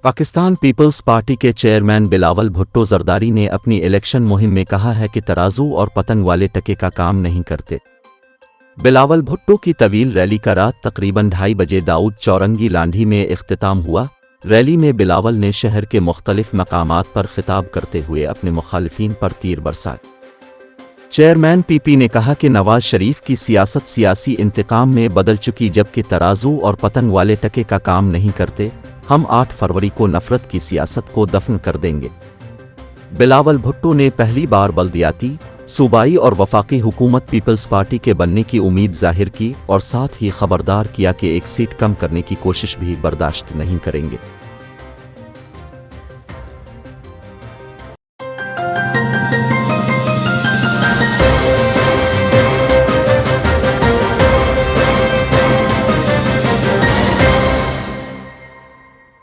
Pakistan peoples party के chairman Bilawal Bhutto Zardari ने अपनी इलेक्शन मुहिम में कहा है कि तराजू और पतंग वाले टके का काम नहीं करते। बिलावल भुट्टो की तवील रैली का रात तकरीबन 2:30 बजे दाऊद चौरंगी लांढी में इख्तिताम हुआ। रैली में बिलावल ने शहर के मुख्तलिफ मकामात पर खिताब करते हुए अपने मुखालिफिन पर तीर बरसाए। चेयरमैन पीपी ने कहा कि नवाज शरीफ की सियासत सियासी इंतकाम में बदल चुकी, जबकि तराजू और पतंग वाले टके का काम नहीं करते। हम 8 फरवरी को नफरत की सियासत को दफन कर देंगे। बिलावल भुट्टो ने पहली बार बल्दियाती, सूबाई और वफाकी हुकूमत पीपल्स पार्टी के बनने की उम्मीद जाहिर की और साथ ही खबरदार किया कि एक सीट कम करने की कोशिश भी बर्दाश्त नहीं करेंगे।